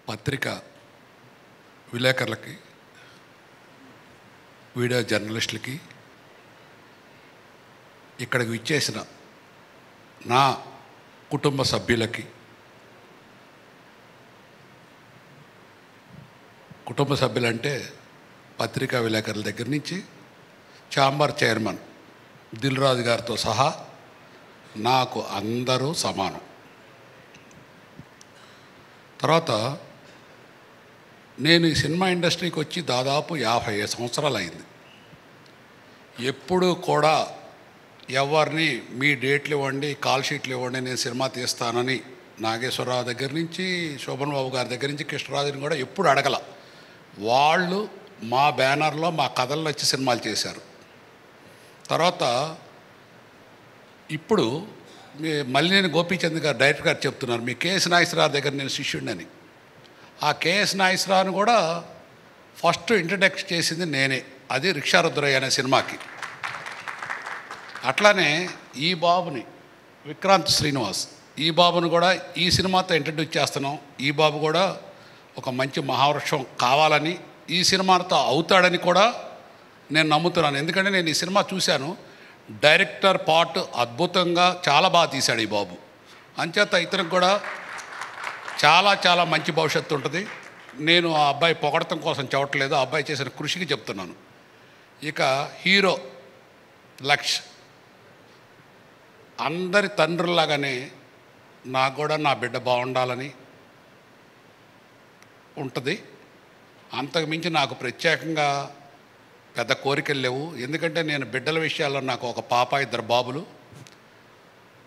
పత్రిక విలేకరులకి, వీడియో జర్నలిస్టులకి, ఇక్కడికి విచ్చేసిన నా కుటుంబ సభ్యులకి, కుటుంబ సభ్యులంటే పత్రికా విలేకరుల దగ్గర నుంచి ఛాంబర్ చైర్మన్ దిల్ రాజు గారితో సహా నాకు అందరూ సమానం. తర్వాత నేను ఈ సినిమా ఇండస్ట్రీకి వచ్చి దాదాపు 50 సంవత్సరాలు అయింది. ఎప్పుడు కూడా ఎవరిని మీ డేట్లు ఇవ్వండి, కాల్ షీట్లు ఇవ్వండి, నేను సినిమా తీస్తానని నాగేశ్వరరావు దగ్గర నుంచి, శోభన్ బాబు గారి దగ్గర నుంచి, కృష్ణరాజుని కూడా ఎప్పుడు అడగల. వాళ్ళు మా బ్యానర్లో మా కథలు వచ్చి సినిమాలు చేశారు. తర్వాత ఇప్పుడు మల్లినేని గోపీచంద్ గారు డైరెక్టర్ గారు చెప్తున్నారు, మీ కేఎస్ నాగేశ్వరరావు దగ్గర నేను శిష్యుడిని. ఆ కేఎస్ నాగేశ్వరరావుని కూడా ఫస్ట్ ఇంట్రడక్ట్ చేసింది నేనే, అది రిక్షారుద్రయ్య అనే సినిమాకి. అట్లానే ఈ బాబుని, విక్రాంత్ శ్రీనివాస్, ఈ బాబుని కూడా ఈ సినిమాతో ఇంట్రడ్యూస్ చేస్తున్నాం. ఈ బాబు కూడా ఒక మంచి మహావృక్షం కావాలని, ఈ సినిమాతో అవుతాడని కూడా నేను నమ్ముతున్నాను. ఎందుకంటే నేను ఈ సినిమా చూశాను. డైరెక్టర్ పార్ట్ అద్భుతంగా చాలా బాగా తీశాడు ఈ బాబు. అంచేత ఇతనికి కూడా చాలా చాలా మంచి భవిష్యత్తు ఉంటుంది. నేను ఆ అబ్బాయి పొగడటం కోసం చెప్పట్లేదు, ఆ అబ్బాయి చేసిన కృషికి చెప్తున్నాను. ఇక హీరో లక్ష్, అందరి తండ్రుల్లాగానే నాకు కూడా నా బిడ్డ బాగుండాలని ఉంటుంది. అంతకుమించి నాకు ప్రత్యేకంగా పెద్ద కోరికలు లేవు. ఎందుకంటే నేను బిడ్డల విషయాల్లో నాకు ఒక పాప, 2 బాబులు.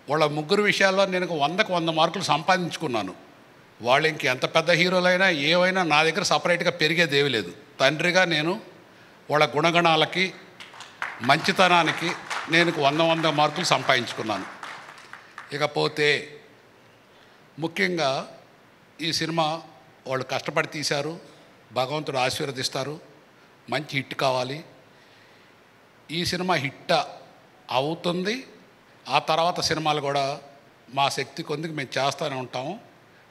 వాళ్ళ ముగ్గురు విషయాల్లో నేను 100కు 100 మార్కులు సంపాదించుకున్నాను. వాళ్ళు ఇంక ఎంత పెద్ద హీరోలైనా ఏవైనా నా దగ్గర సపరేట్గా పెరిగేదేమీ లేదు. తండ్రిగా నేను వాళ్ళ గుణగణాలకి, మంచితనానికి నేను 100 మార్కులు సంపాదించుకున్నాను. ఇకపోతే ముఖ్యంగా ఈ సినిమా వాళ్ళు కష్టపడి తీశారు, భగవంతుడు ఆశీర్వదిస్తారు, మంచి హిట్ కావాలి. ఈ సినిమా హిట్ అవుతుంది. ఆ తర్వాత సినిమాలు కూడా మా శక్తి కొద్దికి మేము చేస్తూనే ఉంటాము.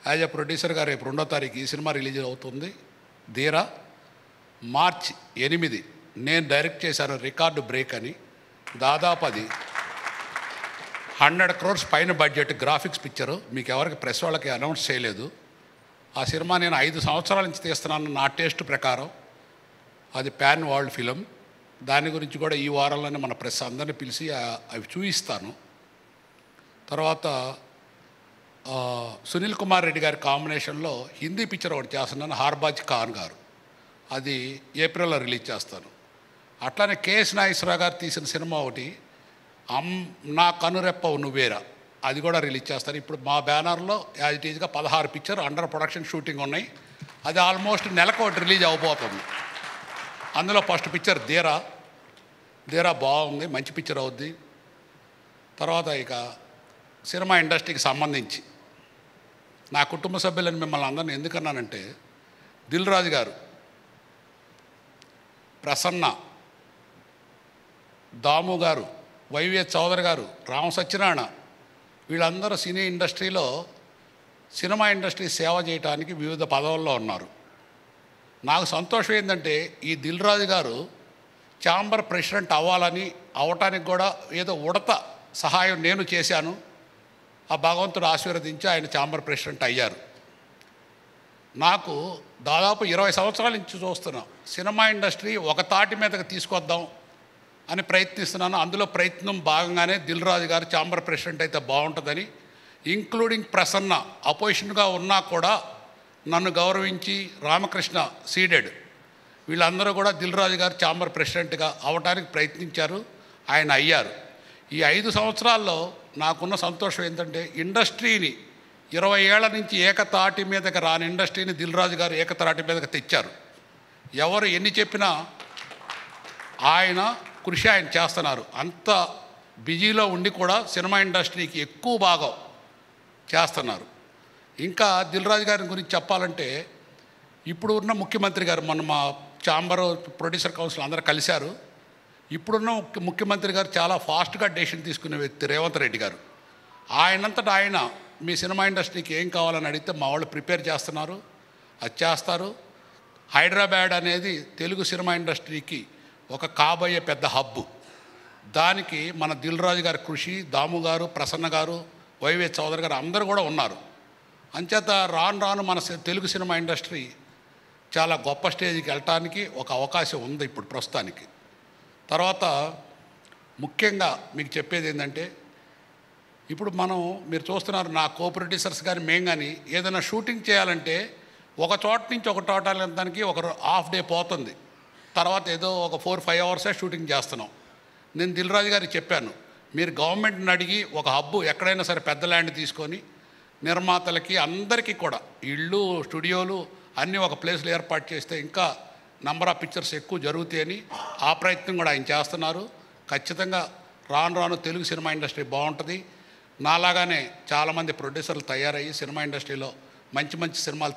యాజ్ ఎ ప్రొడ్యూసర్గా రేపు 2వ తారీఖు ఈ సినిమా రిలీజ్ అవుతుంది. ధీరా. మార్చి 8 నేను డైరెక్ట్ చేశాను రికార్డు బ్రేక్ అని. దాదాపు అది 100 crores పైన బడ్జెట్ గ్రాఫిక్స్ పిక్చరు. మీకు ఎవరికి ప్రెస్ వాళ్ళకి అనౌన్స్ చేయలేదు. ఆ సినిమా నేను 5 సంవత్సరాల నుంచి తీస్తున్నాను నా టేస్ట్ ప్రకారం. అది పాన్ వరల్డ్ ఫిలిం. దాని గురించి కూడా ఈ వారంలోనే మన ప్రెస్ అందరినీ పిలిచి అవి చూపిస్తాను. తర్వాత సునీల్ కుమార్ రెడ్డి గారి కాంబినేషన్లో హిందీ పిక్చర్ ఒకటి చేస్తున్నాను, హార్బాజ్ ఖాన్ గారు. అది ఏప్రిల్లో రిలీజ్ చేస్తాను. అట్లానే కేఎస్ నాగేశ్వరరావు గారు తీసిన సినిమా ఒకటి నా కనురెప్పవు నువ్వేరా, అది కూడా రిలీజ్ చేస్తాను. ఇప్పుడు మా బ్యానర్లో యాజ్ ఇట్ ఈజ్గా 16 పిక్చర్ అండర్ ప్రొడక్షన్ షూటింగ్ ఉన్నాయి. అది ఆల్మోస్ట్ నెలకు ఒకటి రిలీజ్ అవ్వబోతుంది. అందులో ఫస్ట్ పిక్చర్ ధీరా బాగుంది, మంచి పిక్చర్ అవుద్ది. తర్వాత ఇక సినిమా ఇండస్ట్రీకి సంబంధించి నా కుటుంబ సభ్యులను మిమ్మల్ని అందరిని ఎందుకన్నానంటే, దిల్ రాజు గారు, ప్రసన్న, దాము గారు, వైవిఎస్ చౌదరి గారు, రామ సత్యనారాయణ, వీళ్ళందరూ సినీ ఇండస్ట్రీలో సినిమా ఇండస్ట్రీ సేవ చేయడానికి వివిధ పదవుల్లో ఉన్నారు. నాకు సంతోషం ఏంటంటే ఈ దిల్ రాజు గారు ఛాంబర్ ప్రెసిడెంట్ అవ్వాలని, అవటానికి కూడా ఏదో ఉడత సహాయం నేను చేశాను. ఆ భగవంతుడు ఆశీర్వదించి ఆయన ఛాంబర్ ప్రెసిడెంట్ అయ్యారు. నాకు దాదాపు 20 సంవత్సరాల నుంచి చూస్తున్నాం సినిమా ఇండస్ట్రీ ఒక తాటి మీదకి తీసుకొద్దాం అని ప్రయత్నిస్తున్నాను. అందులో ప్రయత్నం భాగంగానే దిల్ రాజు గారు ఛాంబర్ ప్రెసిడెంట్ అయితే బాగుంటుందని, ఇంక్లూడింగ్ ప్రసన్న అపోజిషన్గా ఉన్నా కూడా నన్ను గౌరవించి, రామకృష్ణ సీడెడ్, వీళ్ళందరూ కూడా దిల్ రాజు గారు ఛాంబర్ ప్రెసిడెంట్గా అవడానికి ప్రయత్నించారు. ఆయన అయ్యారు. ఈ 5 సంవత్సరాల్లో నాకున్న సంతోషం ఏంటంటే, ఇండస్ట్రీని 20 ఏళ్ల నుంచి ఏకతాటి మీదకి రాని ఇండస్ట్రీని దిల్ రాజు గారు ఏకతాటి మీదకి తెచ్చారు. ఎవరు ఎన్ని చెప్పినా ఆయన కృషి ఆయన చేస్తున్నారు. అంత బిజీలో ఉండి కూడా సినిమా ఇండస్ట్రీకి ఎక్కువ భాగం చేస్తున్నారు. ఇంకా దిల్ రాజు గారి గురించి చెప్పాలంటే, ఇప్పుడు ఉన్న ముఖ్యమంత్రి గారు, మొన్న మా ఛాంబర్ ప్రొడ్యూసర్ కౌన్సిల్ అందరూ కలిశారు. ఇప్పుడున్న ముఖ్యమంత్రి గారు చాలా ఫాస్ట్గా డెసిషన్ తీసుకునే వ్యక్తి రేవంత్ రెడ్డి గారు. ఆయనంతటా ఆయన మీ సినిమా ఇండస్ట్రీకి ఏం కావాలని అడిగితే మా వాళ్ళు ప్రిపేర్ చేస్తున్నారు. అది చేస్తారు. హైదరాబాద్ అనేది తెలుగు సినిమా ఇండస్ట్రీకి ఒక కాబోయే పెద్ద హబ్బు. దానికి మన దిల్ రాజు గారి కృషి, దాము గారు, ప్రసన్న గారు, వైవి చౌదరి గారు అందరూ కూడా ఉన్నారు. అంచేత రాను రాను మన తెలుగు సినిమా ఇండస్ట్రీ చాలా గొప్ప స్టేజ్కి వెళ్ళటానికి ఒక అవకాశం ఉంది ఇప్పుడు ప్రస్తుతానికి. తర్వాత ముఖ్యంగా మీకు చెప్పేది ఏంటంటే, ఇప్పుడు మీరు చూస్తున్నారు, నా కో ప్రొడ్యూసర్స్ కానీ మేము కానీ ఏదైనా షూటింగ్ చేయాలంటే ఒక చోట నుంచి ఒక చోట వెళ్ళడానికి ఒక హాఫ్ డే పోతుంది. తర్వాత ఏదో ఒక 4-5 అవర్సే షూటింగ్ చేస్తున్నాం. నేను దిల్ రాజు గారికి చెప్పాను, మీరు గవర్నమెంట్ని అడిగి ఒక హబ్బు ఎక్కడైనా సరే పెద్ద ల్యాండ్ తీసుకొని నిర్మాతలకి అందరికీ కూడా ఇళ్ళు, స్టూడియోలు అన్నీ ఒక ప్లేస్లో ఏర్పాటు చేస్తే ఇంకా నంబర్ ఆఫ్ పిక్చర్స్ ఎక్కువ జరుగుతాయని ఆ ప్రయత్నం కూడా ఆయన చేస్తున్నారు. ఖచ్చితంగా రాను రాను తెలుగు సినిమా ఇండస్ట్రీ బాగుంటుంది. నాలాగానే చాలామంది ప్రొడ్యూసర్లు తయారయ్యి సినిమా ఇండస్ట్రీలో మంచి మంచి సినిమాలు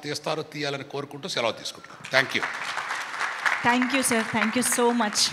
తీయాలని కోరుకుంటూ సెలవు తీసుకుంటున్నాను. Thank you sir. Thank you so much.